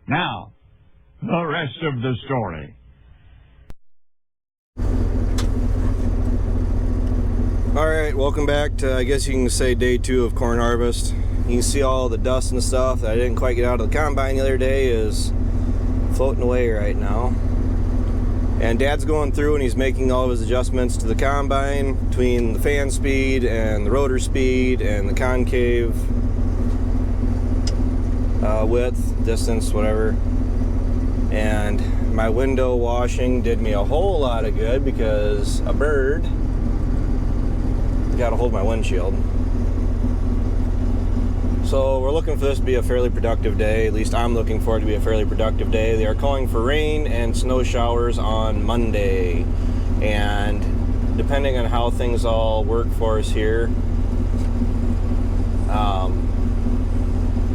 Now, the rest of the story. Alright, welcome back to, I guess you can say, day 2 of corn harvest. You can see all the dust and stuff that I didn't quite get out of the combine the other day is floating away right now. And Dad's going through and he's making all of his adjustments to the combine between the fan speed and the rotor speed and the concave width, distance, whatever. And my window washing did me a whole lot of good because a bird got a hold of my windshield. So we're looking for this to be a fairly productive day. At least I'm looking for it to be a fairly productive day. They are calling for rain and snow showers on Monday. And depending on how things all work for us here,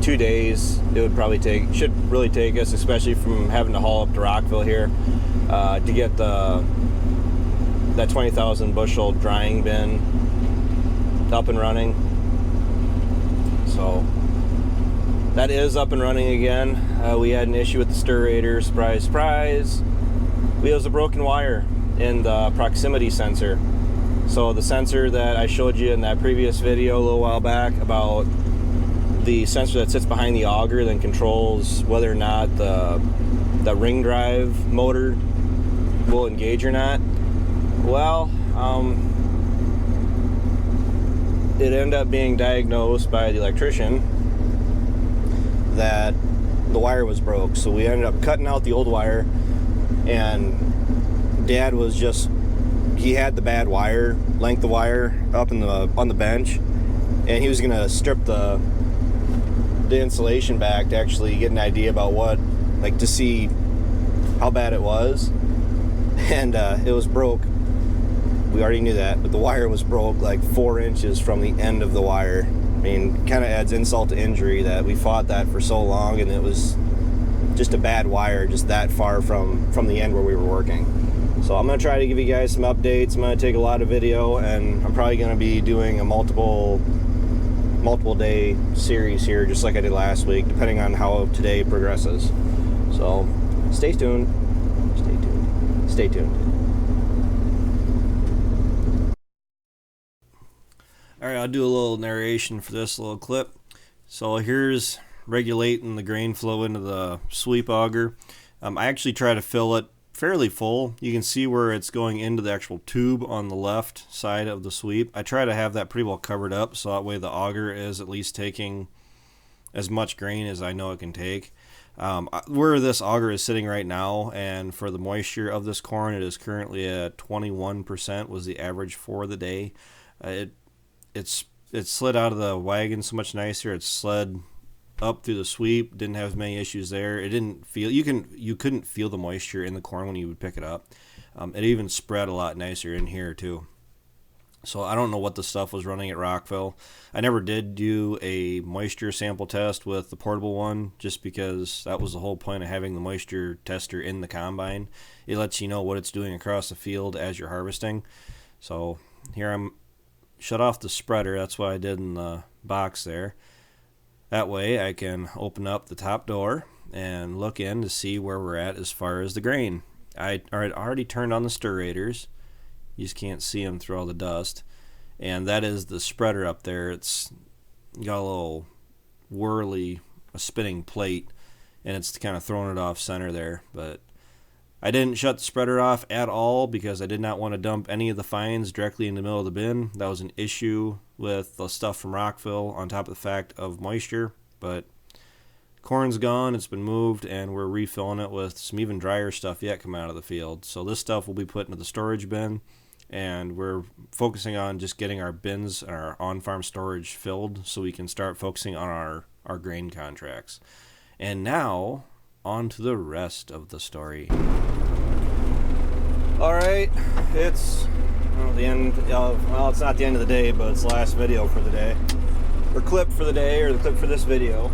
2 days it would probably take, should really take us, especially from having to haul up to Rockville here, to get that 20,000 bushel drying bin up and running. So that is up and running again. We had an issue with the stirrator. Surprise, surprise. It was a broken wire in the proximity sensor. So the sensor that I showed you in that previous video a little while back about the sensor that sits behind the auger that controls whether or not the ring drive motor will engage or not. Well, it ended up being diagnosed by the electrician that the wire was broke. So we ended up cutting out the old wire, and Dad was just, he had the bad wire, length of wire up in on the bench, and he was gonna strip the insulation back to actually get an idea about what, like, to see how bad it was. And it was broke. We already knew that, but the wire was broke like 4 inches from the end of the wire. I mean, kind of adds insult to injury that we fought that for so long, and it was just a bad wire just that far from the end where we were working. So I'm going to try to give you guys some updates. I'm going to take a lot of video, and I'm probably going to be doing a multiple day series here, just like I did last week, depending on how today progresses. So stay tuned. Stay tuned. Stay tuned. Alright, I'll do a little narration for this little clip. So here's regulating the grain flow into the sweep auger. I actually try to fill it fairly full. You can see where it's going into the actual tube on the left side of the sweep. I try to have that pretty well covered up so that way the auger is at least taking as much grain as I know it can take. Where this auger is sitting right now, and for the moisture of this corn, it is currently at 21% was the average for the day. It slid out of the wagon so much nicer. It slid up through the sweep. Didn't have as many issues there. It didn't feel, you couldn't feel the moisture in the corn when you would pick it up. It even spread a lot nicer in here too. So I don't know what the stuff was running at Rockville. I never did do a moisture sample test with the portable one, just because that was the whole point of having the moisture tester in the combine. It lets you know what it's doing across the field as you're harvesting. So here I'm shut off the spreader. That's what I did in the box there. That way I can open up the top door and look in to see where we're at as far as the grain. I already turned on the stirrators. You just can't see them through all the dust. And that is the spreader up there. It's got a little whirly, a spinning plate, and it's kind of throwing it off center there. But I didn't shut the spreader off at all because I did not want to dump any of the fines directly in the middle of the bin. That was an issue with the stuff from Rockville, on top of the fact of moisture. But corn's gone, it's been moved, and we're refilling it with some even drier stuff yet coming out of the field. So this stuff will be put into the storage bin, and we're focusing on just getting our bins and our on-farm storage filled so we can start focusing on our grain contracts. And now, on to the rest of the story. Alright, it's the end of, well, it's not the end of the day, but it's the last video for the day. Or clip for the day, or the clip for this video.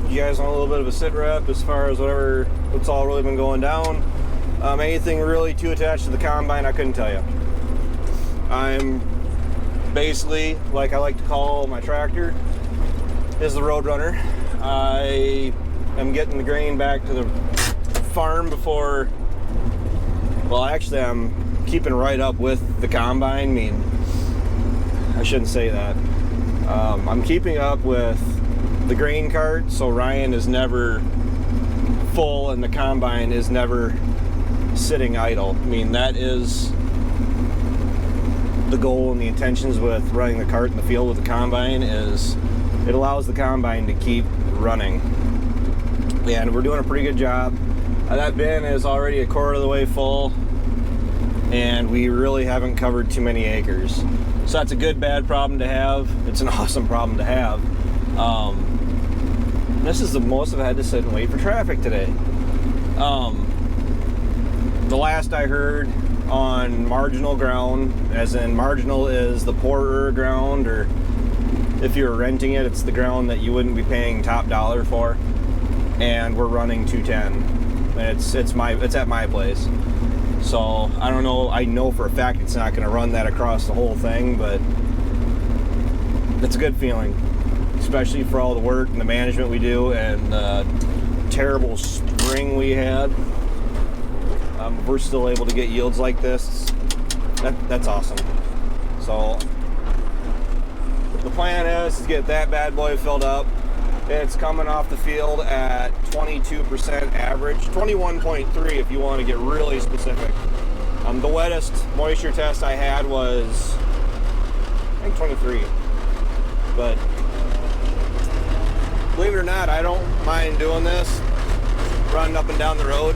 You guys want a little bit of a sit rep as far as what's all really been going down. Anything really too attached to the combine, I couldn't tell you. I'm basically, like I like to call my tractor, is the Roadrunner. I am getting the grain back to the farm before, well, actually I'm keeping right up with the combine. I mean, I shouldn't say that. I'm keeping up with the grain cart, so Ryan is never full and the combine is never sitting idle. I mean, that is the goal and the intentions with running the cart in the field with the combine, is it allows the combine to keep running. And we're doing a pretty good job. That bin is already a quarter of the way full, and we really haven't covered too many acres. So that's a good, bad problem to have. It's an awesome problem to have. This is the most I've had to sit and wait for traffic today. The last I heard, on marginal ground, as in marginal is the poorer ground, or if you're renting it, it's the ground that you wouldn't be paying top dollar for, and we're running 210, and it's at my place. So I don't know, I know for a fact it's not going to run that across the whole thing, but it's a good feeling, especially for all the work and the management we do and the terrible spring we had. We're still able to get yields like this. That's awesome. So the plan is to get that bad boy filled up. It's coming off the field at 22% average, 21.3 if you want to get really specific. The wettest moisture test I had was, I think, 23. But believe it or not, I don't mind doing this, running up and down the road.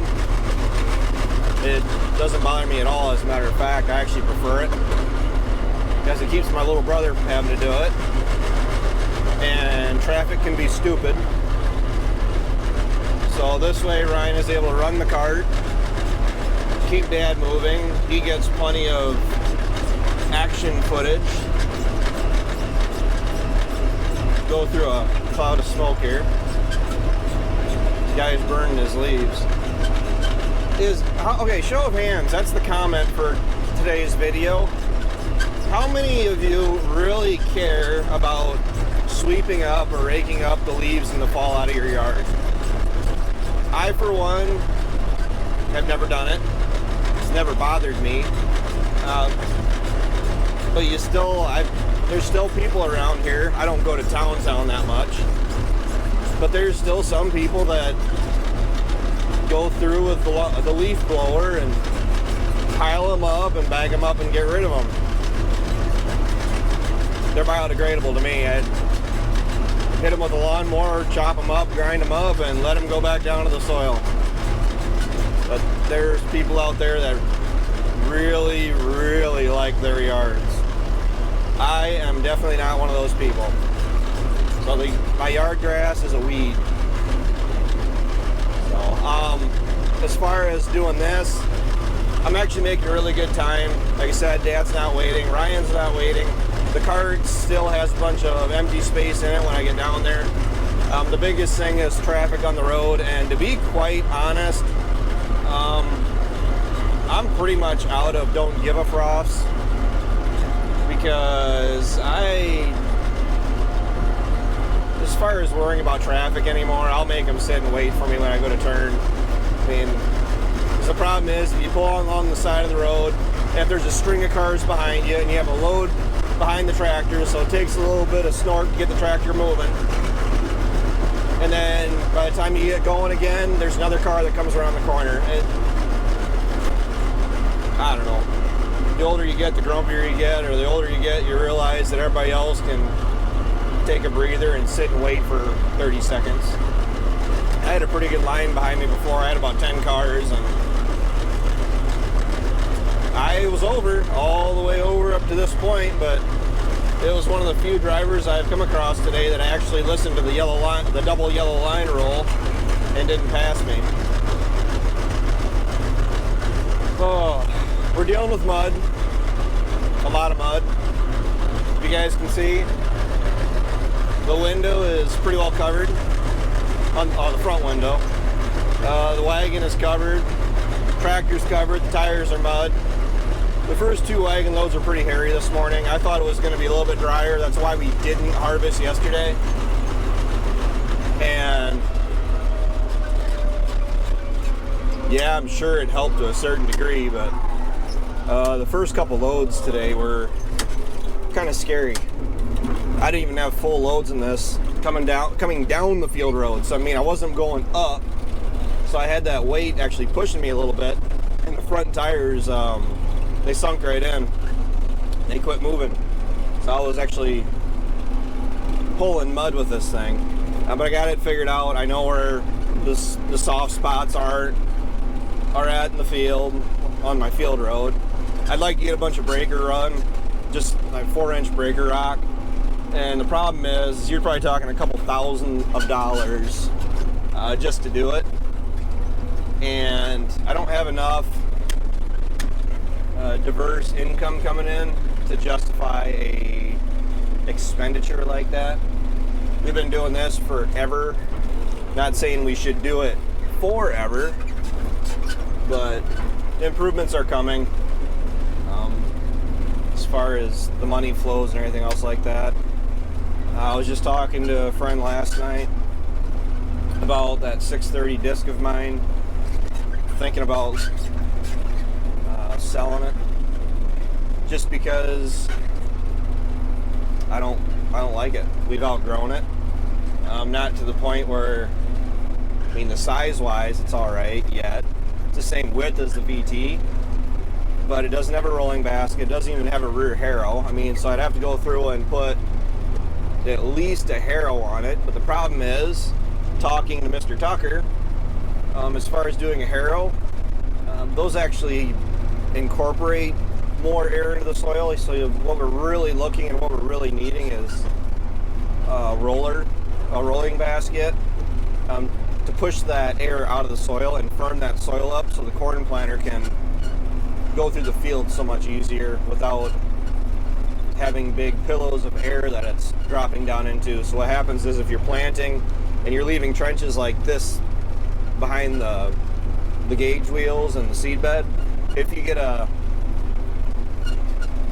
It doesn't bother me at all. As a matter of fact, I actually prefer it because it keeps my little brother from having to do it. And traffic can be stupid. So this way Ryan is able to run the cart, keep Dad moving. He gets plenty of action footage. Go through a cloud of smoke here. This guy's burning his leaves. Okay, show of hands, that's the comment for today's video. How many of you really care about sweeping up or raking up the leaves in the fall out of your yard? I, for one, have never done it. It's never bothered me. But there's still people around here. I don't go to town that much. But there's still some people that go through with the leaf blower and pile them up and bag them up and get rid of them. They're biodegradable to me. I'd hit them with a lawnmower, chop them up, grind them up, and let them go back down to the soil. But there's people out there that really, really like their yards. I am definitely not one of those people. So my yard grass is a weed. As far as doing this, I'm actually making a really good time. Like I said, Dad's not waiting, Ryan's not waiting. The cart still has a bunch of empty space in it when I get down there. The biggest thing is traffic on the road, and to be quite honest, I'm pretty much out of don't give a froths, because as far as worrying about traffic anymore, I'll make them sit and wait for me when I go to turn. I mean, the problem is, if you pull along the side of the road, if there's a string of cars behind you and you have a load behind the tractor, so it takes a little bit of snort to get the tractor moving. And then by the time you get going again, there's another car that comes around the corner. I don't know. The older you get, the grumpier you get, or the older you get, you realize that everybody else can take a breather and sit and wait for 30 seconds. I had a pretty good line behind me before. I had about 10 cars, and I was all the way over up to this point, but it was one of the few drivers I've come across today that actually listened to the double yellow line rule and didn't pass me. Oh, we're dealing with mud, a lot of mud. If you guys can see, the window is pretty well covered, on the front window. The wagon is covered, tractor's covered, the tires are mud. The first two wagon loads were pretty hairy this morning. I thought it was going to be a little bit drier. That's why we didn't harvest yesterday. And yeah, I'm sure it helped to a certain degree, but the first couple loads today were kind of scary. I didn't even have full loads in this coming down the field road. So I mean, I wasn't going up, so I had that weight actually pushing me a little bit, and the front tires they sunk right in. They quit moving, so I was actually pulling mud with this thing. But I got it figured out. I know where the soft spots are at in the field on my field road. I'd like to get a bunch of breaker run, just like 4-inch breaker rock. And the problem is, you're probably talking a couple $1,000s just to do it. And I don't have enough diverse income coming in to justify a expenditure like that. We've been doing this forever. Not saying we should do it forever, but improvements are coming as far as the money flows and everything else like that. I was just talking to a friend last night about that 630 disc of mine, thinking about selling it, just because I don't like it. We've outgrown it. Not to the point where, I mean, the size-wise, it's all right yet. It's the same width as the VT, but it doesn't have a rolling basket. It doesn't even have a rear harrow. I mean, so I'd have to go through and put at least a harrow on it. But the problem is, talking to Mr. Tucker, as far as doing a harrow, those actually incorporate more air into the soil. So what we're really looking and what we're really needing is a rolling basket to push that air out of the soil and firm that soil up so the corn planter can go through the field so much easier without having big pillows of air that it's dropping down into. So what happens is, if you're planting and you're leaving trenches like this behind the gauge wheels and the seed bed, if you get a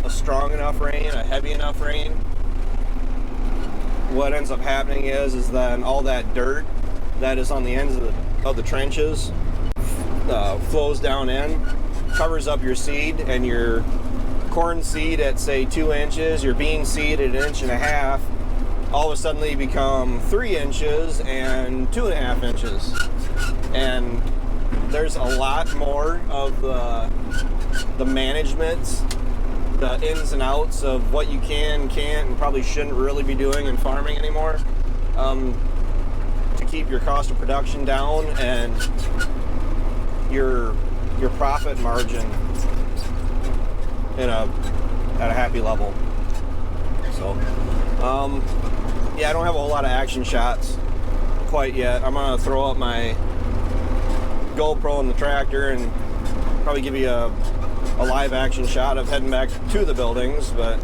strong enough rain, a heavy enough rain, what ends up happening is then all that dirt that is on the ends of the trenches flows down in, covers up your seed, and your corn seed at say 2 inches, your bean seed at 1.5 inches, all of a sudden they become 3 inches and 2.5 inches. And there's a lot more of the management, the ins and outs of what you can, can't, and probably shouldn't really be doing in farming anymore, to keep your cost of production down and your profit margin at a happy level. So yeah, I don't have a whole lot of action shots quite yet. I'm gonna throw up my GoPro in the tractor and probably give you a live action shot of heading back to the buildings, but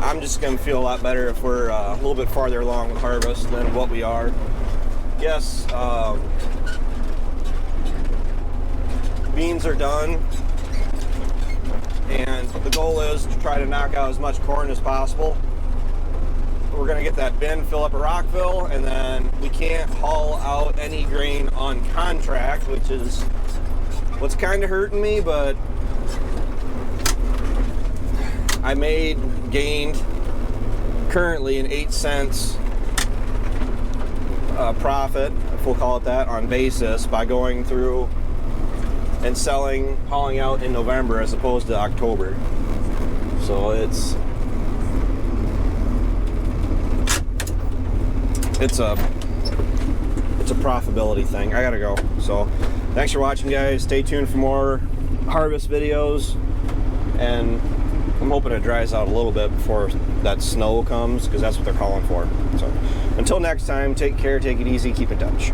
I'm just gonna feel a lot better if we're a little bit farther along with harvest than what we are. Yes, beans are done, and the goal is to try to knock out as much corn as possible. We're going to get that bin, fill up a Rockville, and then we can't haul out any grain on contract, which is what's kind of hurting me, but I gained currently an 8 cents profit, if we'll call it that, on basis by going through and hauling out in November as opposed to October. So it's a profitability thing. I gotta go. So thanks for watching, guys. Stay tuned for more harvest videos, and I'm hoping it dries out a little bit before that snow comes, because that's what they're calling for. So until next time, take care, take it easy, keep in touch.